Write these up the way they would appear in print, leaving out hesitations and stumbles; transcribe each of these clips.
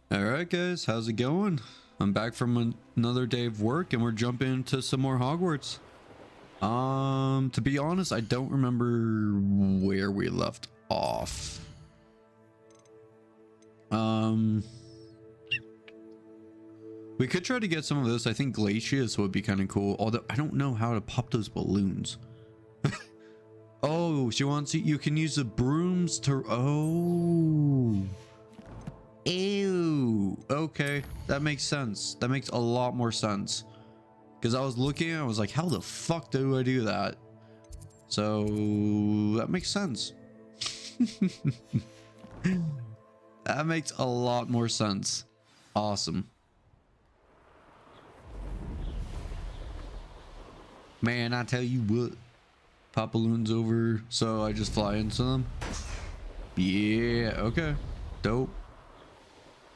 All right, guys, how's it going? I'm back from another day of work, and we're jumping into some more Hogwarts. To be honest, I don't remember where we left off. We could try to get some of this. I think Glacius would be kind of cool, although I don't know how to pop those balloons. Oh, she wants you can use the brooms to... Oh. Ew. Okay, that makes sense. That makes a lot more sense. Because I was looking and I was like, how the fuck do I do that? So that makes sense. That makes a lot more sense. Awesome. Man, I tell you what. Pop balloons over, so I just fly into them. Yeah, okay. Dope.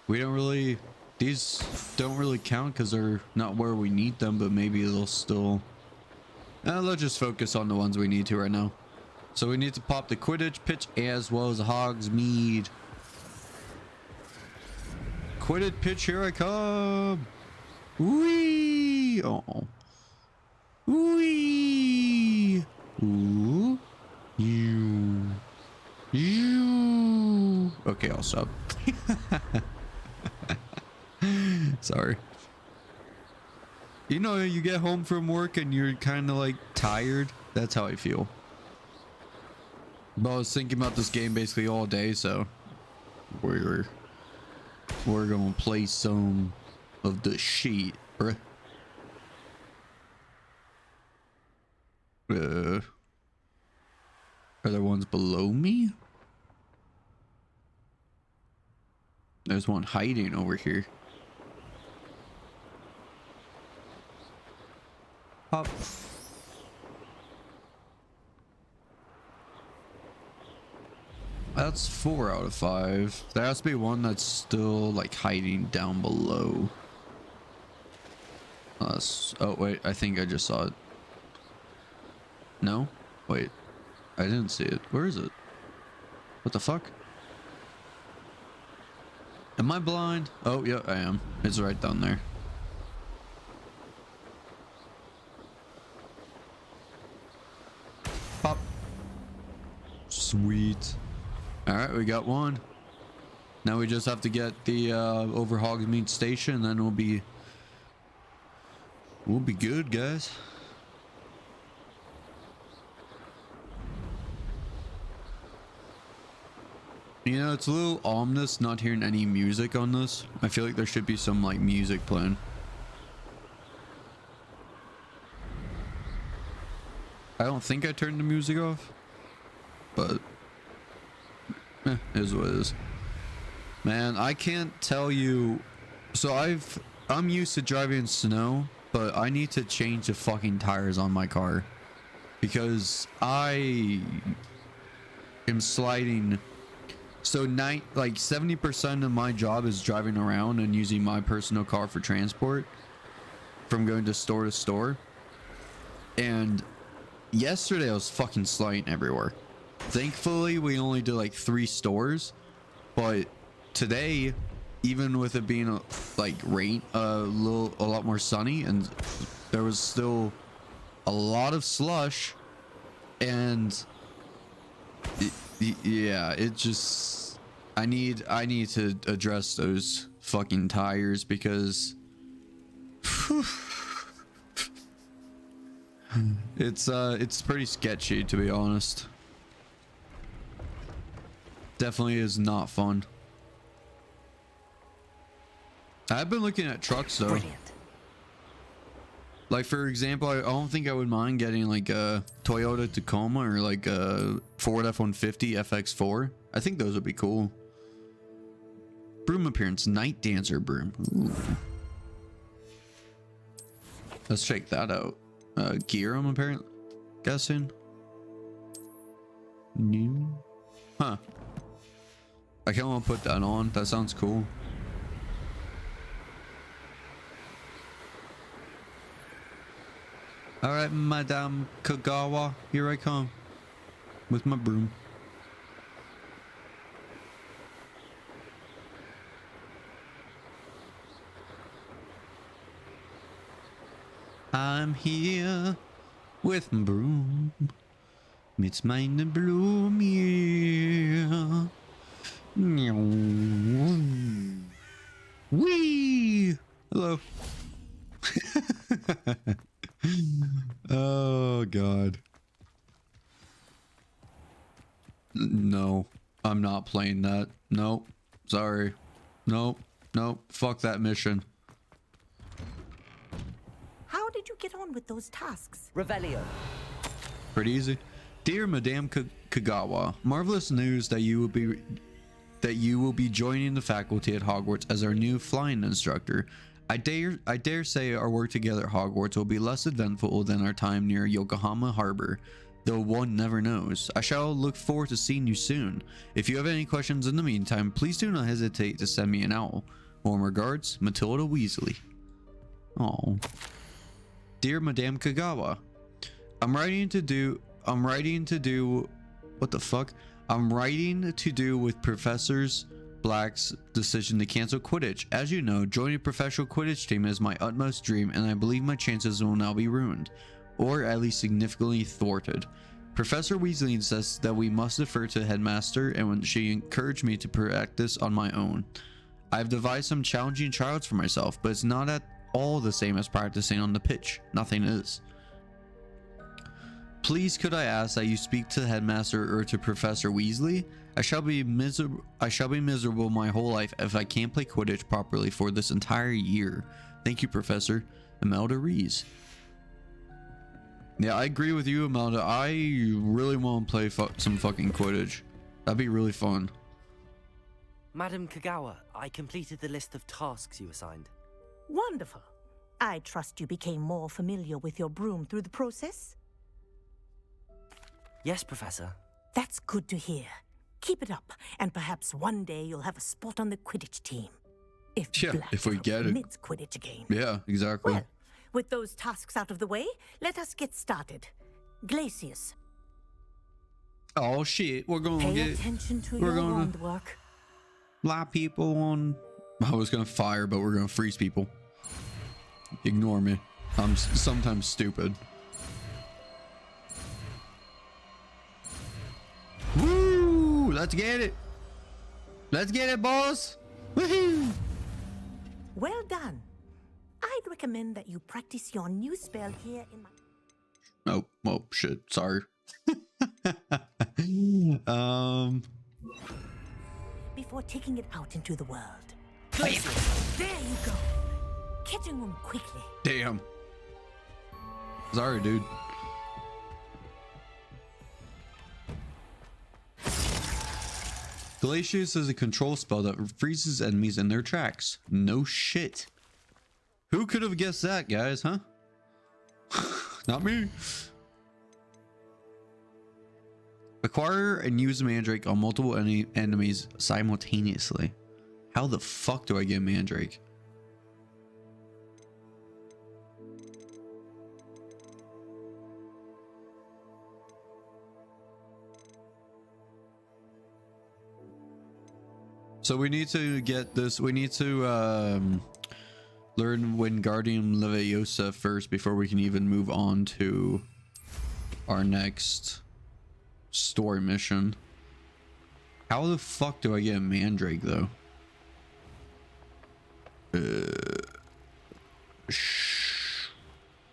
We don't really... These don't really count because they're not where we need them, but maybe they'll still... let's just focus on the ones we need to right now. So we need to pop the Quidditch pitch as well as the Hogsmeade. Quidditch pitch, here I come! Whee! Oh. Whee! Ooh. You. Okay, I'll stop. Sorry. You know, you get home from work and you're kind of like tired. That's how I feel. But I was thinking about this game basically all day, so we're gonna play some of the shit, bruh. Are there ones below me? There's one hiding over here. Pop. That's 4 out of 5. There has to be one that's still like hiding down below. Oh wait, I think I just saw it. No? Wait. I didn't see it. Where is it? What the fuck? Am I blind? Oh, yeah, I am. It's right down there. Pop. Sweet. Alright, we got one. Now we just have to get the over Hogsmeade Station, and then we'll be good, guys. You know, it's a little ominous not hearing any music on this. I feel like there should be some like music playing. I don't think I turned the music off, but it is what it is. Man, I can't tell you. So I'm used to driving in snow, but I need to change the fucking tires on my car because I am sliding. So like 70% of my job is driving around and using my personal car for transport from going to store. And yesterday I was fucking sliding everywhere. Thankfully, we only did like 3 stores, but today, even with it being like rain, a lot more sunny, and there was still a lot of slush, and yeah, it just I need to address those fucking tires because it's pretty sketchy, to be honest. Definitely is not fun. I've been looking at trucks though. Brilliant. Like, for example, I don't think I would mind getting like a Toyota Tacoma or like a Ford F-150 FX4. I think those would be cool. Broom appearance, Night Dancer broom. Ooh. Let's check that out. Gear, I'm apparently guessing. New. Huh. I kind of want to put that on. That sounds cool. All right, Madame Kagawa, here I come with my broom. I'm here with my broom. It's mine to bloom, yeah. Wee! Hello. Oh, God. No, I'm not playing that. Nope. Sorry. Nope. Nope. Fuck that mission. How did you get on with those tasks? Revelio. Pretty easy. Dear Madame Kagawa, marvelous news that you will be joining the faculty at Hogwarts as our new flying instructor. I dare say our work together at Hogwarts will be less eventful than our time near Yokohama Harbor, though one never knows. I shall look forward to seeing you soon. If you have any questions in the meantime, please do not hesitate to send me an owl. Warm regards, Matilda Weasley. Oh. Dear Madame Kagawa, I'm writing to do with Professor Black's decision to cancel Quidditch. As you know, joining a professional Quidditch team is my utmost dream, and I believe my chances will now be ruined, or at least significantly thwarted. Professor Weasley insists that we must defer to Headmaster, and when she encouraged me to practice on my own. I've devised some challenging trials for myself, but it's not at all the same as practicing on the pitch. Nothing is. Please could I ask that you speak to the headmaster or to Professor Weasley? I shall be miserable my whole life if I can't play Quidditch properly for this entire year. Thank you, Professor. Imelda Rees. Yeah, I agree with you, Imelda. I really want to play some fucking Quidditch. That'd be really fun. Madam Kagawa, I completed the list of tasks you assigned. Wonderful. I trust you became more familiar with your broom through the process? Yes, Professor. That's good to hear. Keep it up, and perhaps one day you'll have a spot on the Quidditch team. If we get it. Permits Quidditch again. Yeah, exactly. Well, with those tasks out of the way, let us get started. Glacius. Oh shit, we're gonna Pay attention to your wand work. Lie people on. I was gonna fire, but we're gonna freeze people. Ignore me. I'm sometimes stupid. Woo! Let's get it. Let's get it, boss. Woohoo! Well done. I'd recommend that you practice your new spell here in my... Oh, well, shit. Sorry. Before taking it out into the world. There you go. Catching them quickly. Damn. Sorry, dude. Glacius is a control spell that freezes enemies in their tracks. No shit. Who could have guessed that, guys, huh? Not me. Acquire and use Mandrake on multiple enemies simultaneously. How the fuck do I get Mandrake? So we need to get this. We need to learn Wingardium Leviosa first before we can even move on to our next story mission. How the fuck do I get a Mandrake though?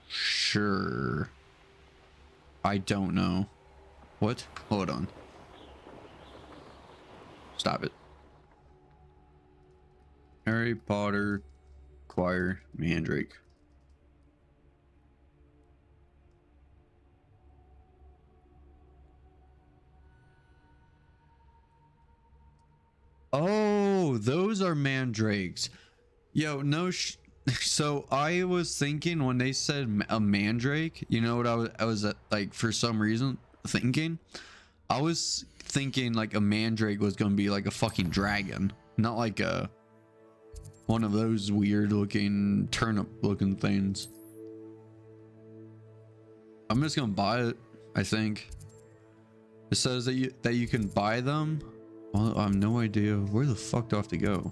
Sure. I don't know. What? Hold on. Stop it. Harry Potter acquire Mandrake. Oh, those are Mandrakes. Yo, no so I was thinking when they said a Mandrake, you know what I was like, for some reason thinking? I was thinking like a Mandrake was going to be like a fucking dragon, not like a one of those weird looking turnip looking things. I'm just gonna buy it. I think it says that you can buy them. Well, I have no idea where the fuck do I have to go.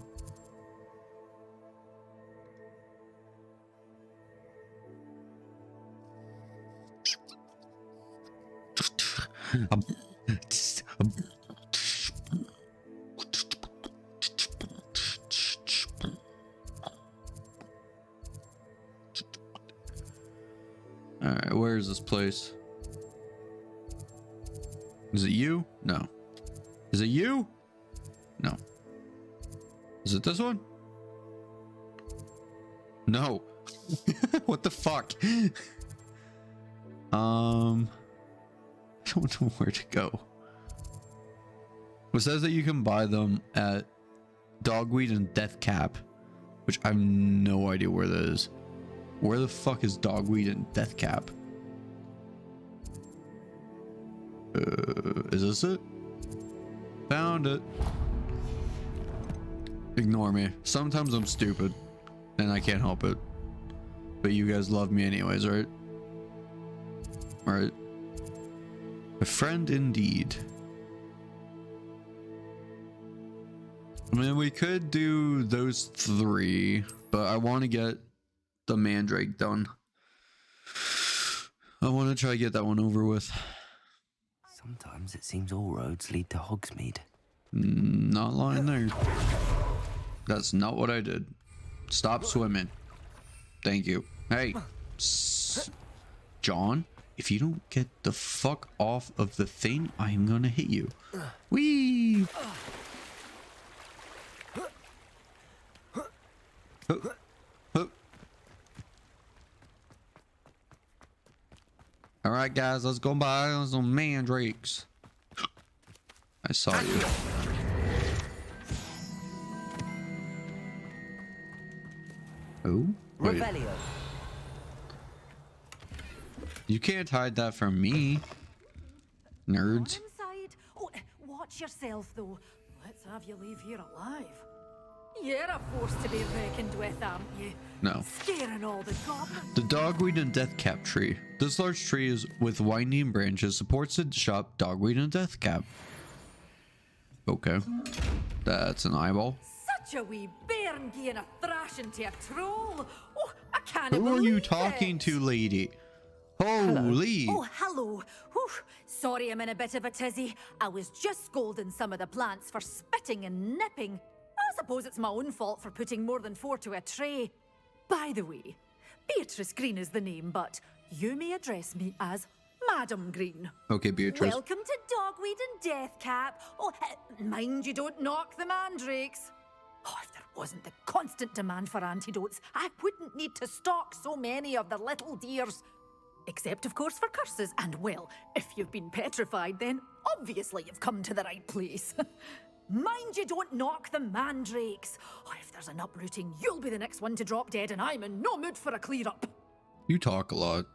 Alright, where is this place? Is it you? No. Is it you? No. Is it this one? No. What the fuck? I don't know where to go. It says that you can buy them at Dogweed and Death Cap, which I have no idea where that is. Where the fuck is Dogweed and Death Cap? Is this it? Found it. Ignore me. Sometimes I'm stupid and I can't help it. But you guys love me anyways, right? Right. A friend indeed. I mean, we could do those three, but I want to get the Mandrake done. I want to try to get that one over with. Sometimes it seems all roads lead to Hogsmeade. Not lying there. That's not what I did. Stop swimming. Thank you. Hey, John, if you don't get the fuck off of the thing, I'm gonna hit you. Whee! All right, guys, let's go buy some mandrakes. I saw you. Oh, wait. Revelio. You can't hide that from me, nerds. Inside. Oh, watch yourself, though. Let's have you leave here alive. You're a force to be reckoned with, aren't you? No. Scaring all the goblins. The Dogweed and Deathcap tree. This large tree is with winding branches supports the shop Dogweed and Deathcap. Okay. That's an eyeball. Such a wee bairn giving a thrashing to a troll. Oh, I can't Who believe are you it. talking to, lady? Holy. Oh, hello. Whew. Sorry I'm in a bit of a tizzy. I was just scolding some of the plants for spitting and nipping. I suppose it's my own fault for putting more than 4 to a tray. By the way, Beatrice Green is the name, but you may address me as Madam Green. Okay, Beatrice. Welcome to Dogweed and Deathcap. Oh, mind you don't knock the mandrakes. Oh, if there wasn't the constant demand for antidotes, I wouldn't need to stock so many of the little dears. Except, of course, for curses. And, well, if you've been petrified, then obviously you've come to the right place. Mind you don't knock the mandrakes. Oh, if there's an uprooting, you'll be the next one to drop dead, and I'm in no mood for a clear-up. You talk a lot.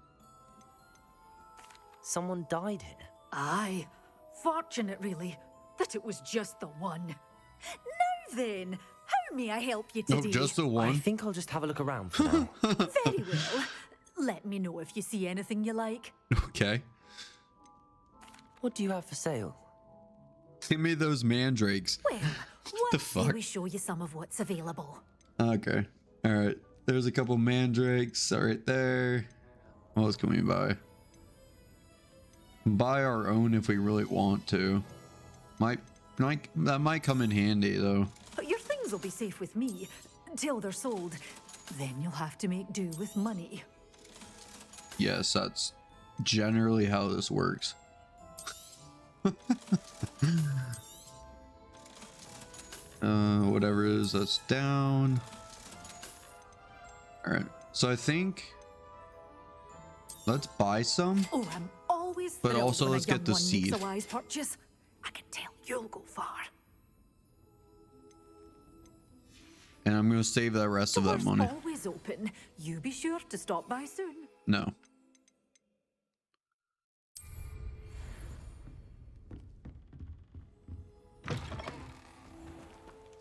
Someone died here. Aye. Fortunate, really, that it was just the one. Now then, how may I help you today? No, just the I one. think I'll just have a look around for now. Very well. Let me know if you see anything you like. Okay. What do you have for sale? Give me those mandrakes. Well, the what say fuck? we show you some of what's available? Okay. All right. There's a couple mandrakes right there. What else can we buy? Buy our own if we really want to. That might come in handy though. Your things will be safe with me till they're sold. Then you'll have to make do with money. Yes, that's generally how this works. Whatever it is, that's down. All right. So I think let's buy some. Oh, I'm always But thrilled also when let's a young get the one seed. makes a wise purchase. I can tell you'll go far. And I'm going to save the rest of that Doors money. always open. You be sure to stop by soon. No.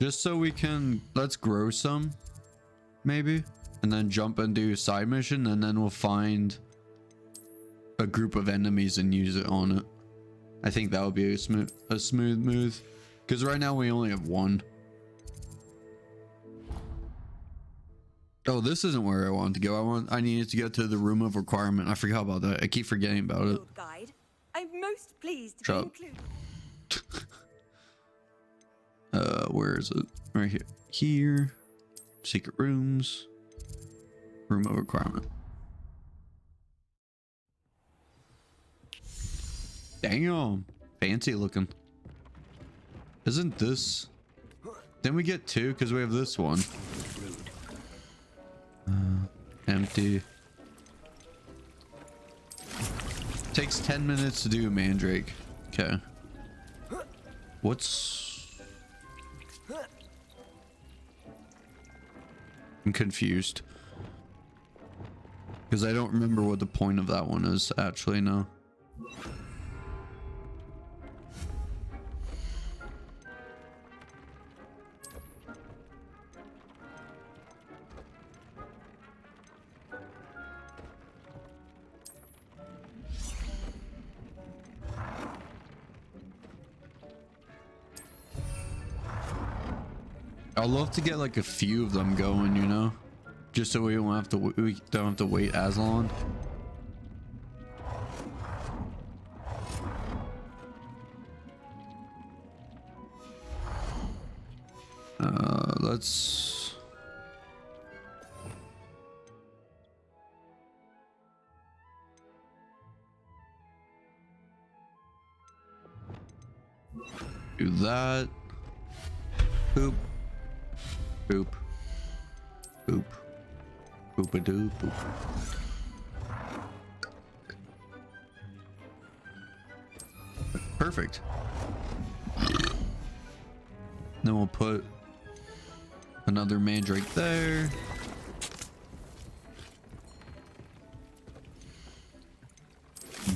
Just so we can, let's grow some, maybe, and then jump and do side mission, and then we'll find a group of enemies and use it on it. I think that would be a smooth move, because right now we only have one. Oh, this isn't where I wanted to go. I needed to get to the room of requirement. I forgot about that. I keep forgetting about it. Guide, I'm most pleased Shut up. Where is it? Right here. Here. Secret rooms. Room of requirement. Damn. Fancy looking. Isn't this... Then we get two because we have this one. Empty. Takes 10 minutes to do a mandrake. Okay. What's... I'm confused. Because I don't remember what the point of that one is actually now. I'd love to get like a few of them going, you know, just so we don't have to wait as long. Let's do that. Boop. Boop. Boop. Boop-a-doo. Boop. Perfect. Then we'll put another mandrake there.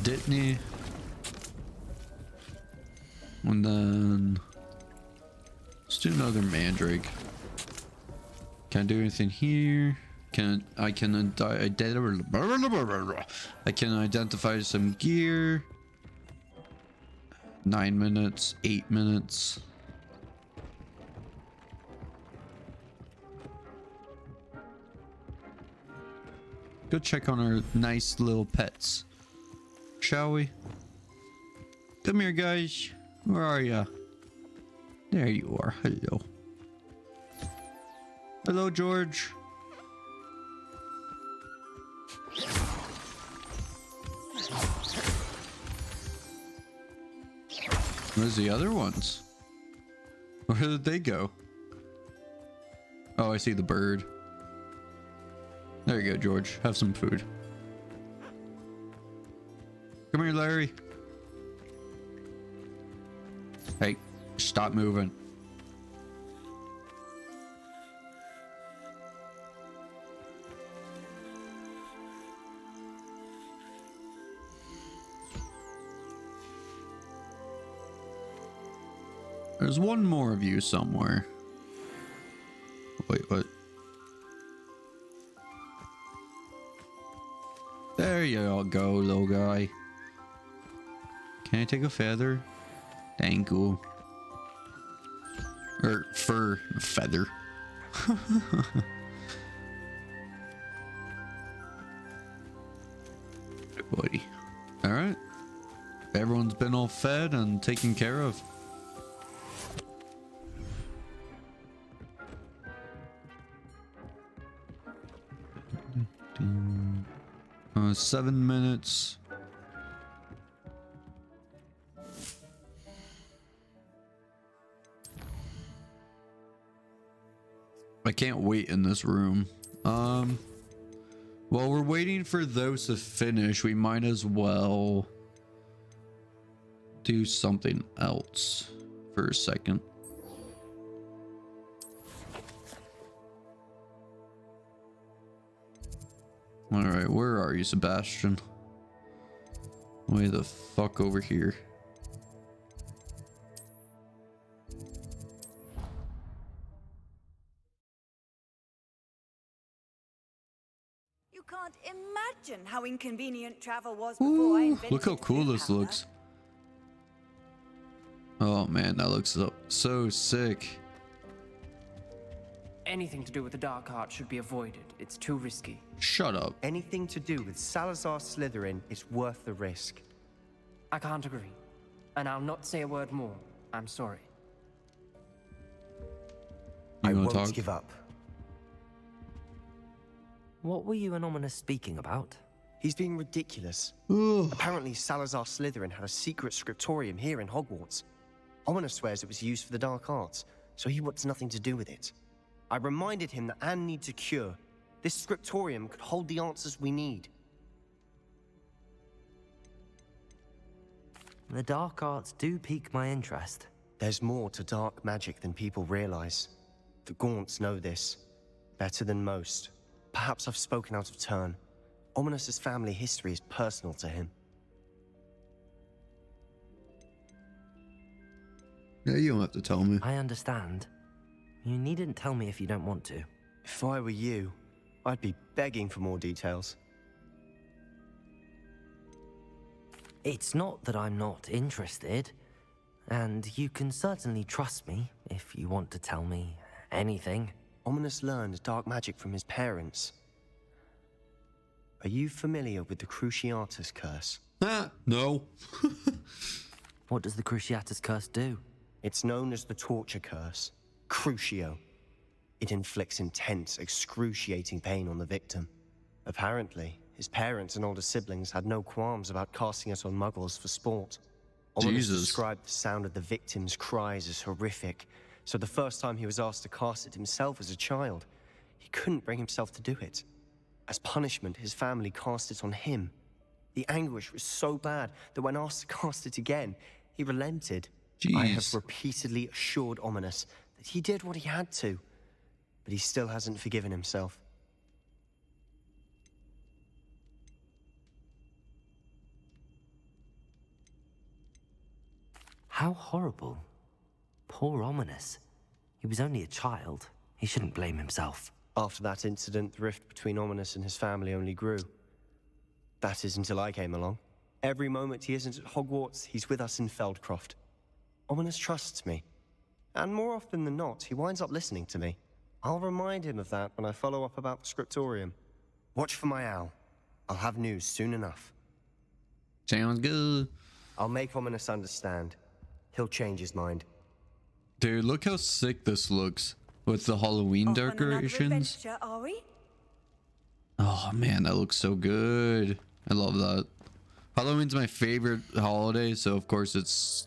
Ditney. And then let's do another mandrake. Can't do anything here. I can identify some gear. 9 minutes, 8 minutes. Go check on our nice little pets, shall we? Come here, guys. Where are ya? There you are. Hello. Hello, George. Where's the other ones? Where did they go? Oh, I see the bird. There you go, George. Have some food. Come here, Larry. Hey, stop moving. There's one more of you somewhere. Wait, what? There you all go, little guy. Can I take a feather? Thank you. Or fur, feather. Good boy. All right. Everyone's been all fed and taken care of. 7 minutes. I can't wait in this room. While we're waiting for those to finish, we might as well do something else for a second. All right, where are you, Sebastian? Way the fuck over here. You can't imagine how inconvenient travel was before I invented Look how cool the this powder. looks. Oh man, that looks so sick. Anything to do with the dark art should be avoided. It's too risky. Shut up. Anything to do with Salazar Slytherin is worth the risk. I can't agree. And I'll not say a word more. I'm sorry. You I wanna won't talk? give up. What were you and Ominous speaking about? He's being ridiculous. Ugh. Apparently, Salazar Slytherin had a secret scriptorium here in Hogwarts. Ominous swears it was used for the dark arts, so he wants nothing to do with it. I reminded him that Anne needs a cure. This scriptorium could hold the answers we need. The dark arts do pique my interest. There's more to dark magic than people realize. The Gaunts know this better than most. Perhaps I've spoken out of turn. Ominous's family history is personal to him. Yeah, you don't have to tell me. I understand. You needn't tell me if you don't want to. If I were you, I'd be begging for more details. It's not that I'm not interested. And you can certainly trust me if you want to tell me anything. Ominous learned dark magic from his parents. Are you familiar with the Cruciatus Curse? No. What does the Cruciatus Curse do? It's known as the Torture Curse, Crucio. It inflicts intense, excruciating pain on the victim. Apparently, his parents and older siblings had no qualms about casting it on muggles for sport. Ominous Jesus. described the sound of the victim's cries as horrific, so the first time he was asked to cast it himself as a child, he couldn't bring himself to do it. As punishment, his family cast it on him. The anguish was so bad that when asked to cast it again, he relented. I have Jeez. repeatedly assured Ominous that he did what he had to, but he still hasn't forgiven himself. How horrible. Poor Ominous. He was only a child. He shouldn't blame himself. After that incident, the rift between Ominous and his family only grew. That is until I came along. Every moment he isn't at Hogwarts, he's with us in Feldcroft. Ominous trusts me. And more often than not, he winds up listening to me. I'll remind him of that when I follow up about the scriptorium. Watch for my owl. I'll have news soon enough. Sounds good. I'll make Ominous understand. He'll change his mind. Dude, look how sick this looks with the Halloween Off on another decorations. adventure, are we? Oh man, that looks so good. I love that. Halloween's my favorite holiday, so of course it's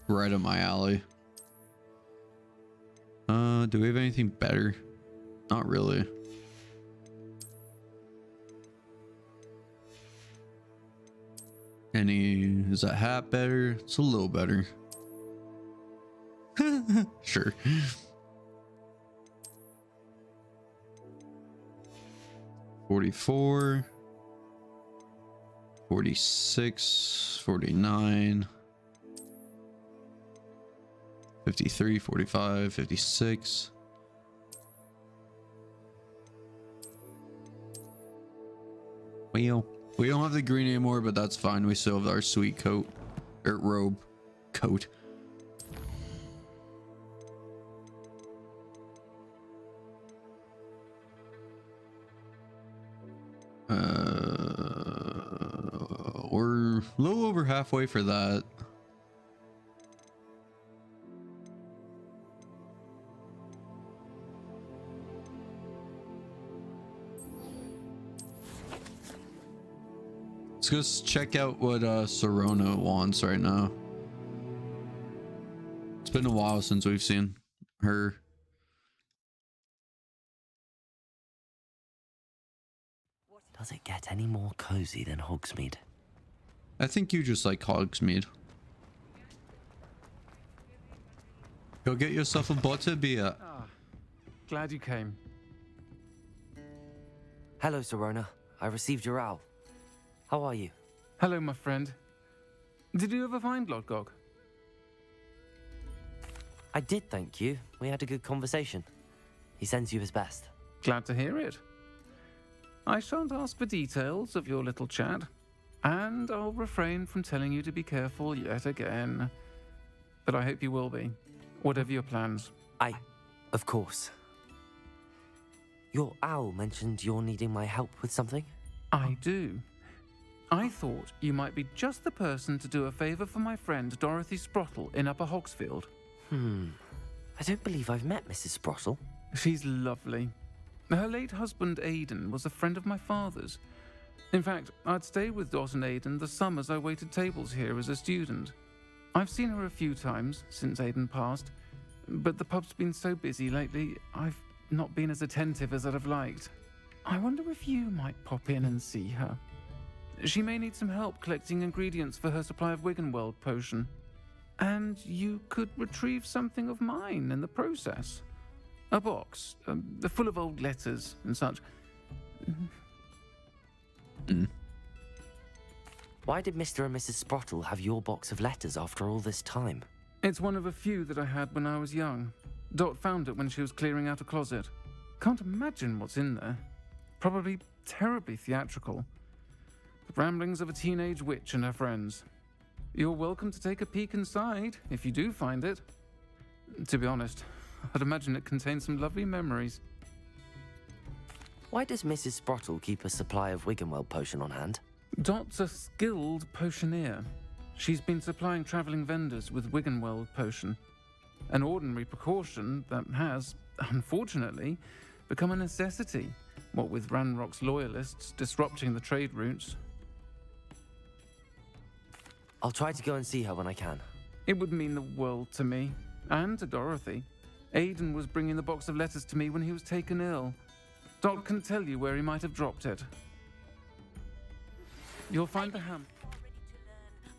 right up my alley. Do we have anything better? Not really. Is that hat better? It's a little better. Sure. $44, $46, $49, $53, $45, $56. Well, we don't have the green anymore, but that's fine. We still have our sweet coat, or robe, coat. We're a little over halfway for that. Let's go check out what Serona wants right now. It's been a while since we've seen her. Does it get any more cozy than Hogsmeade? I think you just like Hogsmeade. Go get yourself a butterbeer. Glad you came. Hello, Serona. I received your owl. How are you? Hello, my friend. Did you ever find Lodgog? I did, thank you. We had a good conversation. He sends you his best. Glad to hear it. I shan't ask for details of your little chat, and I'll refrain from telling you to be careful yet again. But I hope you will be, whatever your plans. Of course. Your owl mentioned you're needing my help with something? I do. I thought you might be just the person to do a favor for my friend Dorothy Sprottle in Upper Hogsfield. I don't believe I've met Mrs. Sprottle. She's lovely. Her late husband Aidan was a friend of my father's. In fact, I'd stayed with Dot and Aidan the summers I waited tables here as a student. I've seen her a few times since Aidan passed, but the pub's been so busy lately, I've not been as attentive as I'd have liked. I wonder if you might pop in and see her. She may need some help collecting ingredients for her supply of Wiggenweld potion. And you could retrieve something of mine in the process. A box, full of old letters and such. Why did Mr. and Mrs. Sprottle have your box of letters after all this time? It's one of a few that I had when I was young. Dot found it when she was clearing out a closet. Can't imagine what's in there. Probably terribly theatrical. The ramblings of a teenage witch and her friends. You're welcome to take a peek inside, if you do find it. To be honest, I'd imagine it contains some lovely memories. Why does Mrs. Sprottle keep a supply of Wiggenweld potion on hand? Dot's a skilled potioneer. She's been supplying travelling vendors with Wiggenweld potion. An ordinary precaution that has, unfortunately, become a necessity, what with Ranrock's loyalists disrupting the trade routes. I'll try to go and see her when I can. It would mean the world to me, and to Dorothy. Aidan was bringing the box of letters to me when he was taken ill. Dot can tell you where he might have dropped it. You'll find the ham. Ready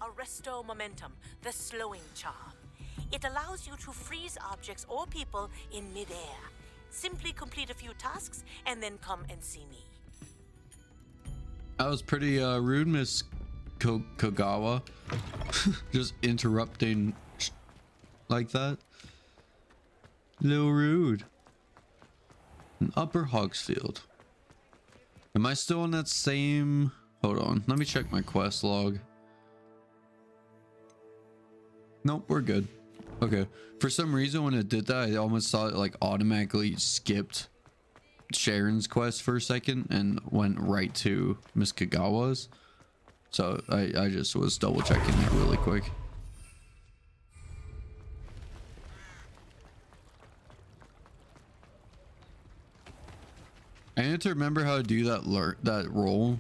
to learn Arresto Momentum, the slowing charm. It allows you to freeze objects or people in midair. Simply complete a few tasks and then come and see me. That was pretty rude, Miss Kogawa. Just interrupting like that. Little rude. In Upper Hogsfield. Am I still in that same... Hold on, let me check my quest log. Nope, we're good. Okay, for some reason when it did that, I almost thought it like automatically skipped Sharon's quest for a second and went right to Miss Kagawa's. So I just was double checking that really quick. I need to remember how to do that roll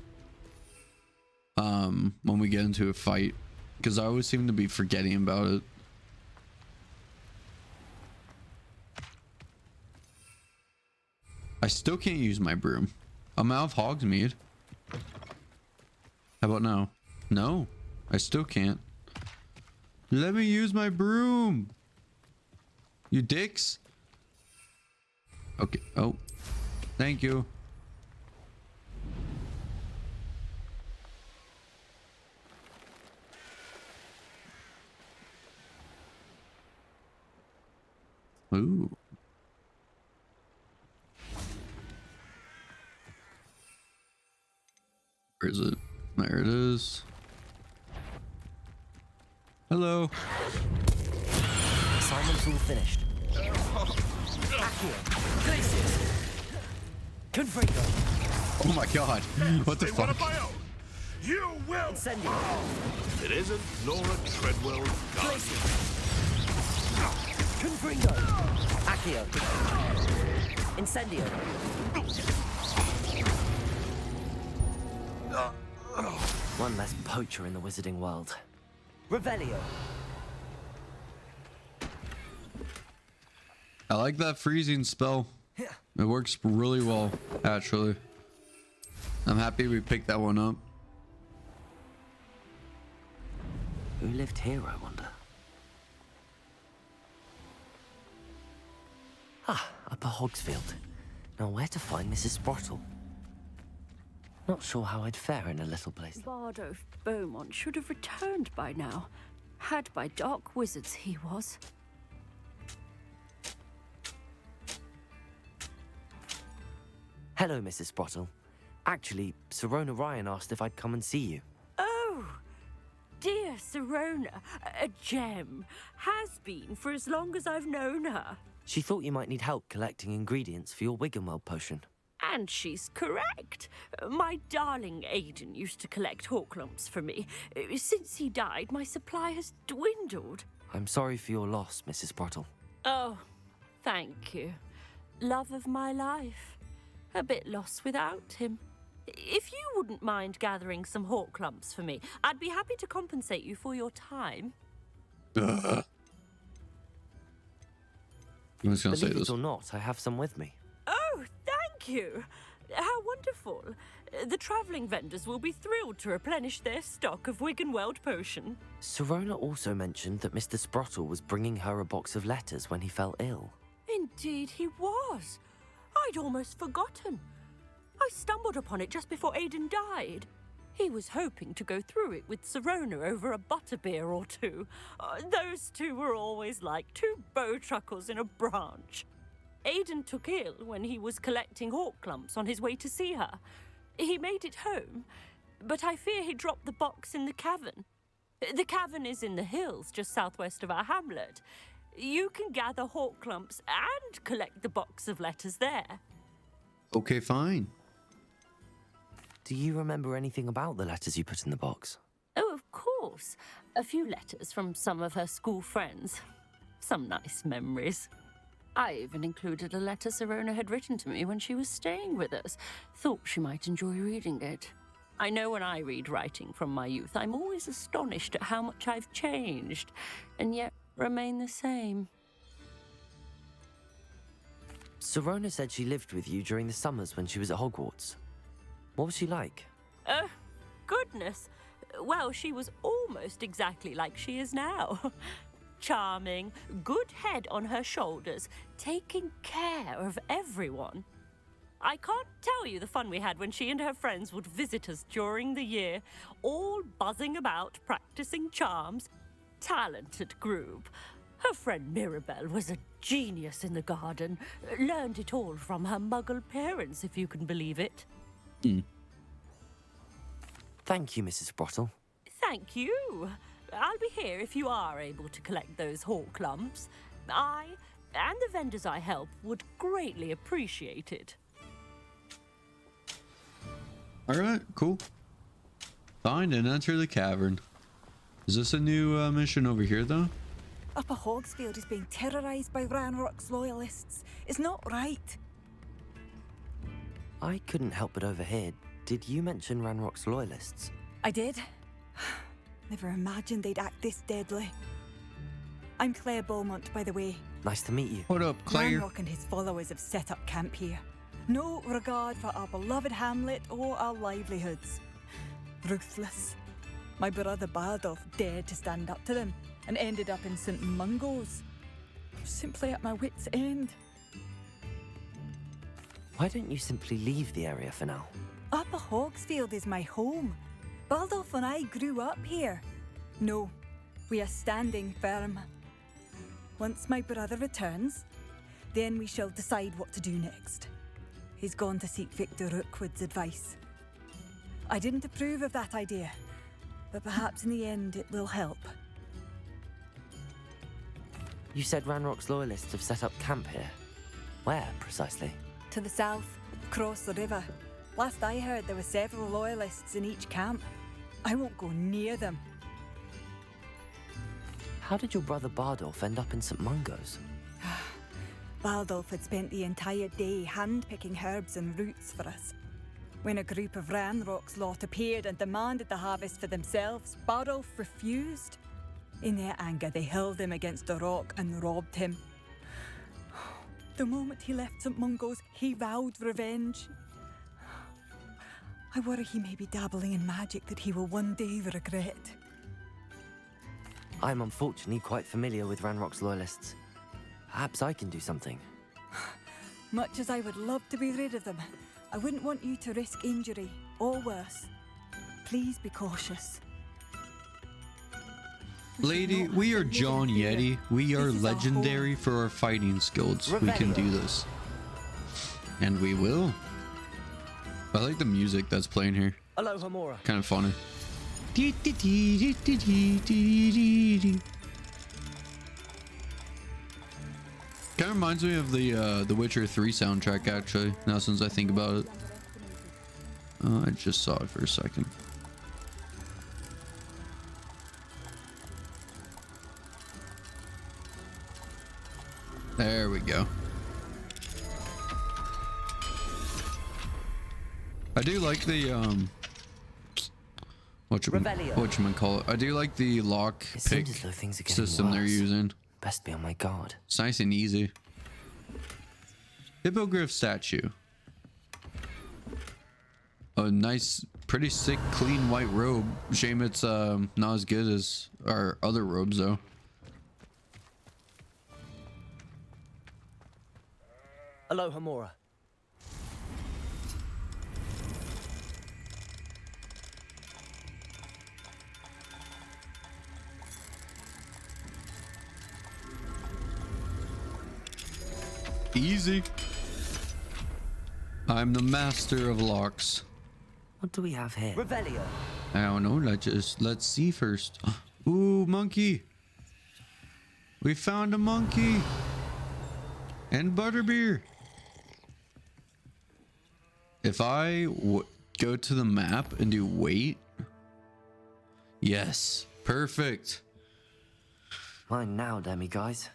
when we get into a fight, because I always seem to be forgetting about it. I still can't use my broom. I'm out of Hogsmeade. How about now? No, I still can't. Let me use my broom, you dicks. Okay. Oh, thank you. Ooh. Where is it? There it is. Hello. Assignment's all finished. Accio. Places. Confringo. Oh my god. What the fuck? You will. Incendio. It isn't Nora Treadwell's gun. Confringo. Accio. Incendio. One less poacher in the wizarding world. Revelio. I like that freezing spell. It works really well, actually. I'm happy we picked that one up. Who lived here, I wonder? Ah, Upper Hogsfield. Now where to find Mrs. Sprottle? Not sure how I'd fare in a little place. Bardo Beaumont should have returned by now. Had by dark wizards he was. Hello, Mrs. Sprottle. Actually, Sirona Ryan asked if I'd come and see you. Oh, dear Sirona, a gem. Has been for as long as I've known her. She thought you might need help collecting ingredients for your Wiggenweld potion. And she's correct. My darling Aiden used to collect hawk lumps for me. Since he died, my supply has dwindled. I'm sorry for your loss, Mrs. Sprottle. Oh, thank you. Love of my life. A bit lost without him. If you wouldn't mind gathering some hawk lumps for me, I'd be happy to compensate you for your time. I'm just gonna say Believe this. it or not, I have some with me. Oh, thank you. How wonderful. The travelling vendors will be thrilled to replenish their stock of Wiggenweld potion. Serona also mentioned that Mr. Sprottle was bringing her a box of letters when he fell ill. Indeed he was. I'd almost forgotten. I stumbled upon it just before Aiden died. He was hoping to go through it with Serona over a butterbeer or two. Those two were always like two bowtruckles in a branch. Aiden took ill when he was collecting hawk lumps on his way to see her. He made it home, but I fear he dropped the box in the cavern. The cavern is in the hills just southwest of our hamlet. You can gather hawk lumps and collect the box of letters there. Okay, fine. Do you remember anything about the letters you put in the box? Oh, of course. A few letters from some of her school friends. Some nice memories. I even included a letter Serona had written to me when she was staying with us. Thought she might enjoy reading it. I know when I read writing from my youth, I'm always astonished at how much I've changed, and yet remain the same. Serona said she lived with you during the summers when she was at Hogwarts. What was she like? Oh, goodness. Well, she was almost exactly like she is now. Charming, good head on her shoulders, taking care of everyone. I can't tell you the fun we had when she and her friends would visit us during the year, all buzzing about, practicing charms. Talented group. Her friend Mirabelle was a genius in the garden. Learned it all from her muggle parents, if you can believe it. Thank you, Mrs. Sprottle. Thank you. I'll be here if you are able to collect those hawk lumps. I and the vendors I help would greatly appreciate it. Alright, cool. Find and enter the cavern. Is this a new mission over here, though? Upper Hogsfield is being terrorised by Ranrock's loyalists. It's not right. I couldn't help but overhear. Did you mention Ranrock's loyalists? I did. Never imagined they'd act this deadly. I'm Claire Beaumont, by the way. Nice to meet you. What up, Claire? Ranrock and his followers have set up camp here. No regard for our beloved hamlet or our livelihoods. Ruthless. My brother Bardolph dared to stand up to them and ended up in St. Mungo's. Simply at my wit's end. Why don't you simply leave the area for now? Upper Hogsfield is my home. Baldolph and I grew up here. No, we are standing firm. Once my brother returns, then we shall decide what to do next. He's gone to seek Victor Rookwood's advice. I didn't approve of that idea, but perhaps in the end it will help. You said Ranrock's loyalists have set up camp here. Where, precisely? To the south, across the river. Last I heard, there were several loyalists in each camp. I won't go near them. How did your brother Bardolph end up in St. Mungo's? Baldolph had spent the entire day hand-picking herbs and roots for us. When a group of Ranrock's lot appeared and demanded the harvest for themselves, Bardolph refused. In their anger, they hurled him against a rock and robbed him. The moment he left St. Mungo's, he vowed revenge. I worry he may be dabbling in magic that he will one day regret. I'm unfortunately quite familiar with Ranrock's loyalists. Perhaps I can do something. Much as I would love to be rid of them, I wouldn't want you to risk injury, or worse. Please be cautious. Lady, we are John Yeti. We are legendary for our fighting skills. We can do this. And we will. I like the music that's playing here. Aloha Mora. Kind of funny. Kind of reminds me of the Witcher 3 soundtrack, actually, now since I think about it. I just saw it for a second. There we go. I do like the whatchamacallit. I do like the lock pick system they're using. Best be on my guard. It's nice and easy. Hippogriff statue. A nice, pretty sick, clean white robe. Shame it's not as good as our other robes though. Aloha Mora. Easy. I'm the master of locks. What do we have here? Revelio. I don't know. Let's see first. Ooh, monkey. We found a monkey. And butterbeer. If I go to the map and do wait. Yes. Perfect. Mine now, Demi guys.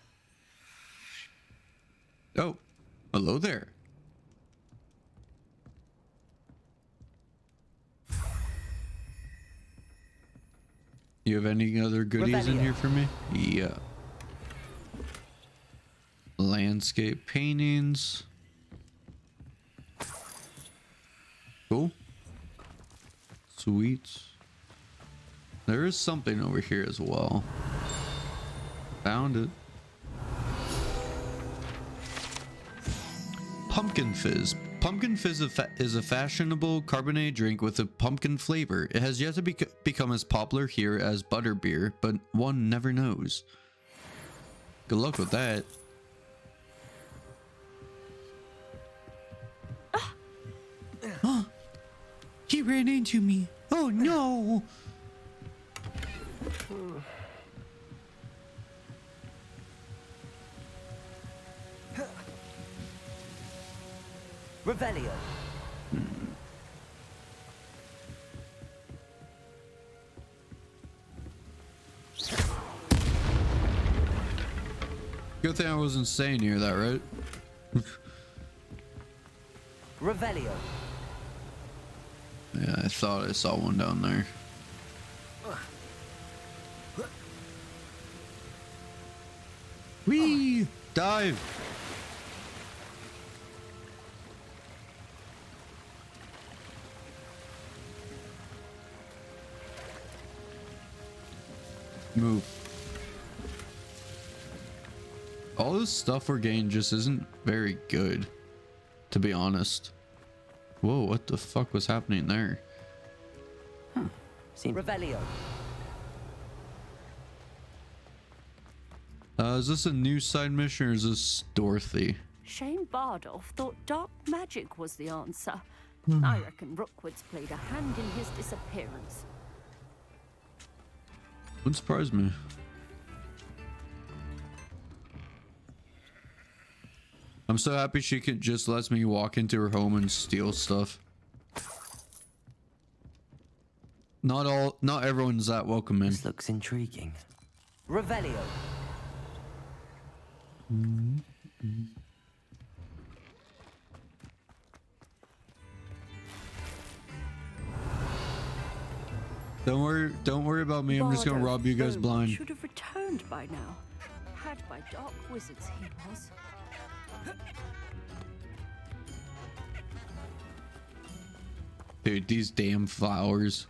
Oh, hello there. You have any other goodies in here for me? Yeah. Landscape paintings. Cool. Sweet. There is something over here as well. Found it. Pumpkin fizz. Pumpkin fizz is a fashionable carbonated drink with a pumpkin flavor. It has yet to become as popular here as butterbeer, but one never knows. Good luck with that. He ran into me. Oh no. Revelio. Good thing I wasn't staying near that, right? Revelio. Yeah, I thought I saw one down there. Whee! Dive! Move. All this stuff we're getting just isn't very good, to be honest. Whoa, what the fuck was happening there? Revelio. Is this a new side mission or is this Dorothy? Shane Bardolph thought dark magic was the answer. I reckon Rookwood's played a hand in his disappearance. Wouldn't surprise me. I'm so happy she could just let me walk into her home and steal stuff. Not everyone's that welcome in. This looks intriguing. Revelio. Don't worry about me. I'm just gonna rob you guys blind. Should have returned by now. Had by dark wizards he was. Dude, these damn flowers.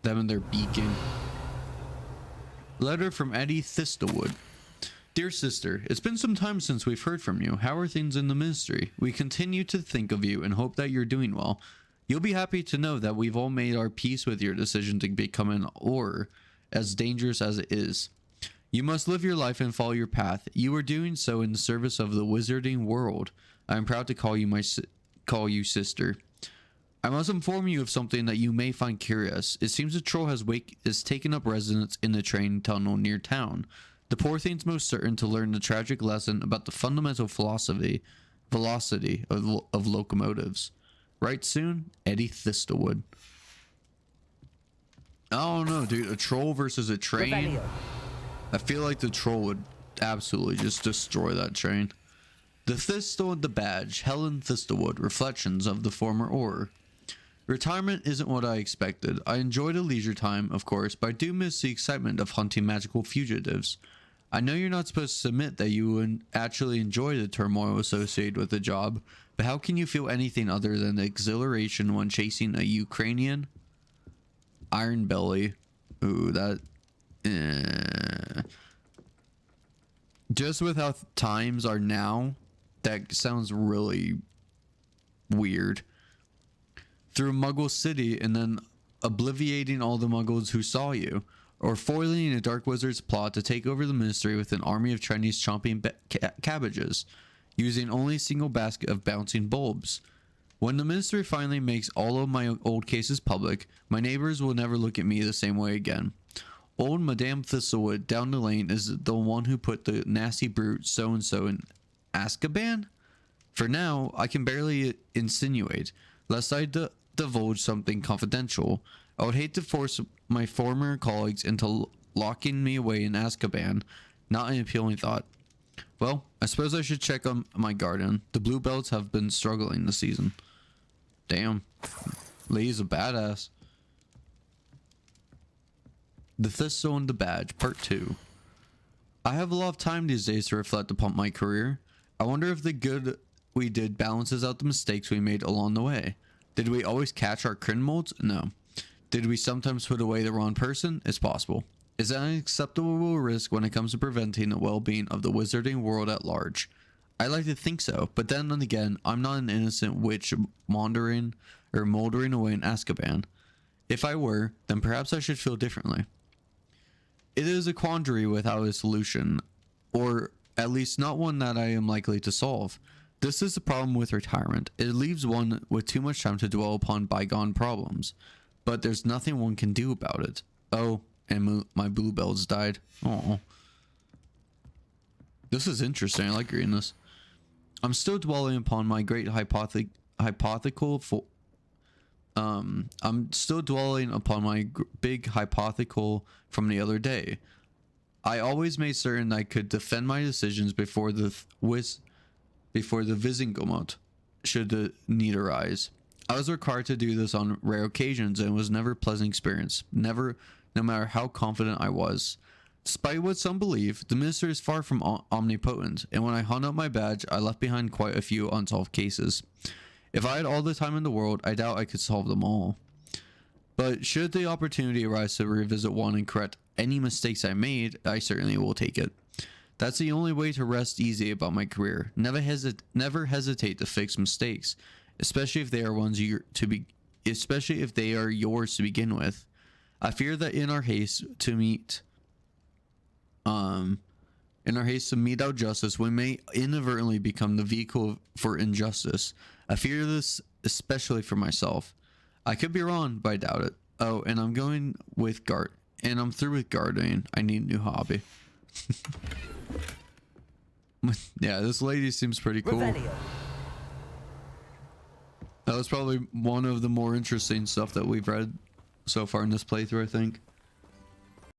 Them and their beacon. Letter from Eddie Thistlewood. Dear sister, it's been some time since we've heard from you. How are things in the ministry? We continue to think of you and hope that you're doing well. You'll be happy to know that we've all made our peace with your decision to become an Auror, as dangerous as it is. You must live your life and follow your path. You are doing so in the service of the wizarding world. I am proud to call you sister. I must inform you of something that you may find curious. It seems a troll has taken up residence in the train tunnel near town. The poor thing's most certain to learn the tragic lesson about the fundamental velocity of locomotives. Right soon, Eddie Thistlewood. I don't know, dude. A troll versus a train. I feel like the troll would absolutely just destroy that train. The Thistle and the Badge, Helen Thistlewood, reflections of the former ore. Retirement isn't what I expected. I enjoy the leisure time, of course, but I do miss the excitement of hunting magical fugitives. I know you're not supposed to admit that you would actually enjoy the turmoil associated with the job, but how can you feel anything other than exhilaration when chasing a Ukrainian? Iron Belly. Ooh, that... Just with how times are now, that sounds really weird. Through Muggle City and then obliviating all the Muggles who saw you, or foiling a Dark Wizard's plot to take over the Ministry with an army of Chinese chomping cabbages, using only a single basket of bouncing bulbs. When the Ministry finally makes all of my old cases public, my neighbors will never look at me the same way again. Old Madame Thistlewood down the lane is the one who put the nasty brute so-and-so in Azkaban? For now, I can barely insinuate, lest I divulge something confidential. I would hate to force my former colleagues into locking me away in Azkaban. Not an appealing thought. Well, I suppose I should check on my garden. The bluebells have been struggling this season. Damn. Lee's a badass. The Thistle and the Badge, Part 2. I have a lot of time these days to reflect upon my career. I wonder if the good we did balances out the mistakes we made along the way. Did we always catch our crin molds? No. Did we sometimes put away the wrong person? It's possible. Is that an acceptable risk when it comes to preventing the well-being of the wizarding world at large? I like to think so, but then again, I'm not an innocent witch moldering away in Azkaban. If I were, then perhaps I should feel differently. It is a quandary without a solution, or at least not one that I am likely to solve. This is the problem with retirement. It leaves one with too much time to dwell upon bygone problems, but there's nothing one can do about it. Oh, and my bluebells died. Oh, this is interesting. I like reading this. I'm still dwelling upon my great I'm still dwelling upon my big hypothetical from the other day. I always made certain I could defend my decisions before the Vizingomot should the need arise. I was required to do this on rare occasions, and it was never a pleasant experience. Never, no matter how confident I was. Despite what some believe, the minister is far from omnipotent, and when I hung up my badge, I left behind quite a few unsolved cases. If I had all the time in the world, I doubt I could solve them all. But should the opportunity arise to revisit one and correct any mistakes I made, I certainly will take it. That's the only way to rest easy about my career. Never hesitate to fix mistakes, especially if they are yours to begin with. I fear that in our haste to mete out justice, we may inadvertently become the vehicle for injustice. I fear this especially for myself. I could be wrong, but I doubt it. Oh, and I'm through with gardening. I need a new hobby. Yeah, this lady seems pretty cool. Revelio. That was probably one of the more interesting stuff that we've read so far in this playthrough, I think.